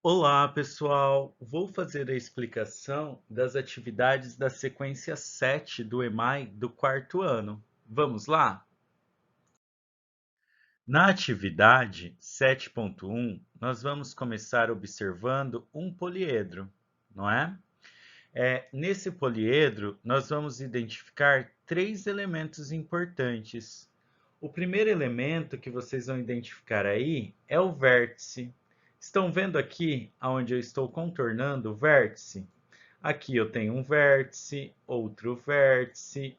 Olá, pessoal! Vou fazer a explicação das atividades da sequência 7 do EMAI do quarto ano. Vamos lá? Na atividade 7.1, nós vamos começar observando um poliedro, não é? Nesse poliedro, nós vamos identificar três elementos importantes. O primeiro elemento que vocês vão identificar aí é o vértice. Estão vendo aqui onde eu estou contornando o vértice? Aqui eu tenho um vértice, outro vértice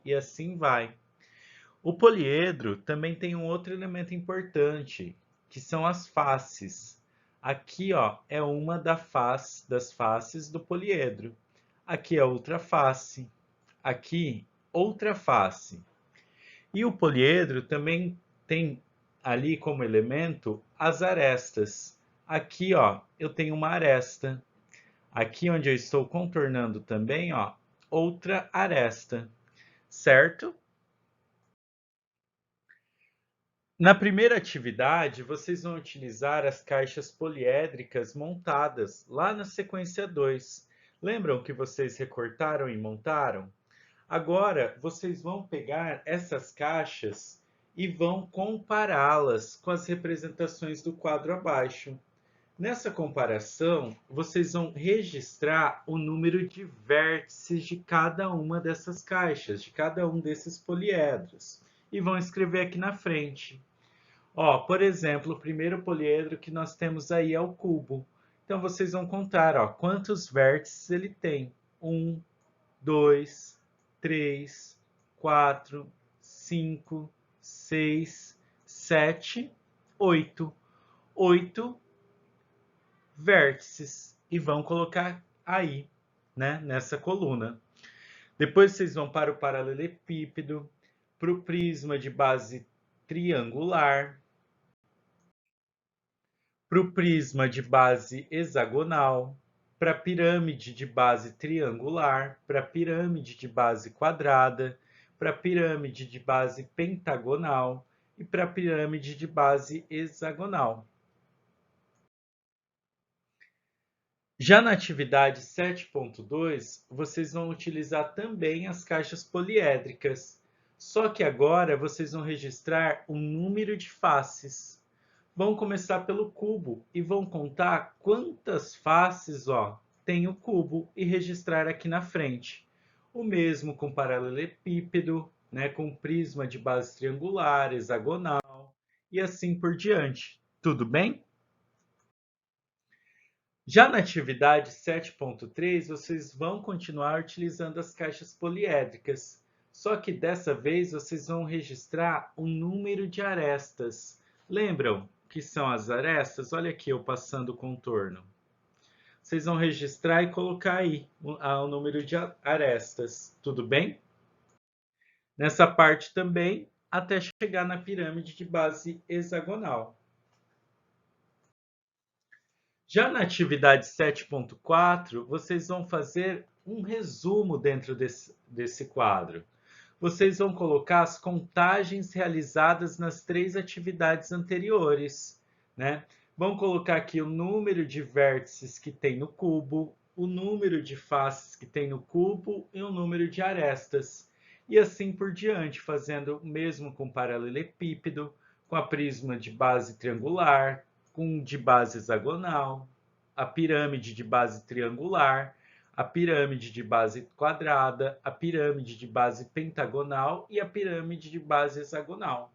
e assim vai. O poliedro também tem um outro elemento importante, que são as faces. Aqui, ó, é uma das faces do poliedro. Aqui é outra face. Aqui, outra face. E o poliedro também tem ali como elemento as arestas. Aqui, ó, eu tenho uma aresta. Aqui onde eu estou contornando também, ó, outra aresta, certo? Na primeira atividade, vocês vão utilizar as caixas poliédricas montadas lá na sequência 2. Lembram que vocês recortaram e montaram? Agora, vocês vão pegar essas caixas e vão compará-las com as representações do quadro abaixo. Nessa comparação, vocês vão registrar o número de vértices de cada uma dessas caixas, de cada um desses poliedros, e vão escrever aqui na frente. Ó, por exemplo, o primeiro poliedro que nós temos aí é o cubo. Então, vocês vão contar, ó, quantos vértices ele tem. 1, 2, 3, 4, 5, 6, 7, 8. 8 vértices. E vão colocar aí, né, nessa coluna. Depois vocês vão para o paralelepípedo, para o prisma de base triangular, para o prisma de base hexagonal, para a pirâmide de base triangular, para a pirâmide de base quadrada, para a pirâmide de base pentagonal e para a pirâmide de base hexagonal. Já na atividade 7.2, vocês vão utilizar também as caixas poliédricas, só que agora vocês vão registrar o número de faces. Vão começar pelo cubo e vão contar quantas faces, ó, tem o cubo e registrar aqui na frente. O mesmo com paralelepípedo, né, com prisma de base triangular, hexagonal e assim por diante. Tudo bem? Já na atividade 7.3, vocês vão continuar utilizando as caixas poliédricas, só que dessa vez vocês vão registrar o número de arestas. Lembram que são as arestas? Olha aqui eu passando o contorno. Vocês vão registrar e colocar aí o número de arestas, tudo bem? Nessa parte também, até chegar na pirâmide de base hexagonal. Já na atividade 7.4, vocês vão fazer um resumo dentro desse quadro. Vocês vão colocar as contagens realizadas nas três atividades anteriores, né? Vão colocar aqui o número de vértices que tem no cubo, o número de faces que tem no cubo e o número de arestas. E assim por diante, fazendo o mesmo com paralelepípedo, com a prisma de base triangular, com de base hexagonal, a pirâmide de base triangular, a pirâmide de base quadrada, a pirâmide de base pentagonal e a pirâmide de base hexagonal.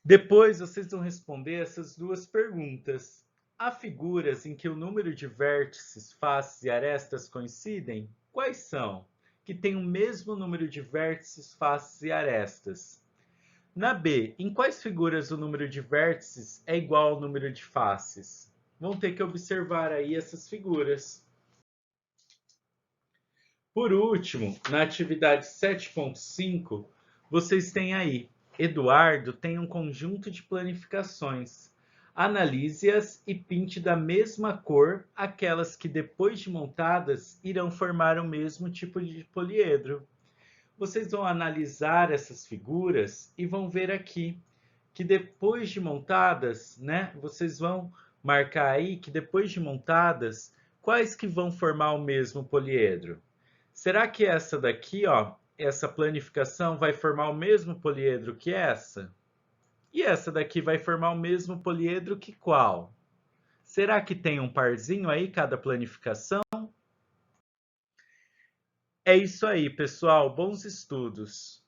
Depois vocês vão responder essas duas perguntas. Há figuras em que o número de vértices, faces e arestas coincidem? Quais são? Que têm o mesmo número de vértices, faces e arestas. Na B, em quais figuras o número de vértices é igual ao número de faces? Vão ter que observar aí essas figuras. Por último, na atividade 7.5, vocês têm aí, Eduardo tem um conjunto de planificações. Analise-as e pinte da mesma cor aquelas que, depois de montadas, irão formar o mesmo tipo de poliedro. Vocês vão analisar essas figuras e vão ver aqui que depois de montadas, né, vocês vão marcar aí que depois de montadas, quais que vão formar o mesmo poliedro? Será que essa daqui, ó, essa planificação vai formar o mesmo poliedro que essa? E essa daqui vai formar o mesmo poliedro que qual? Será que tem um parzinho aí cada planificação? É isso aí, pessoal. Bons estudos!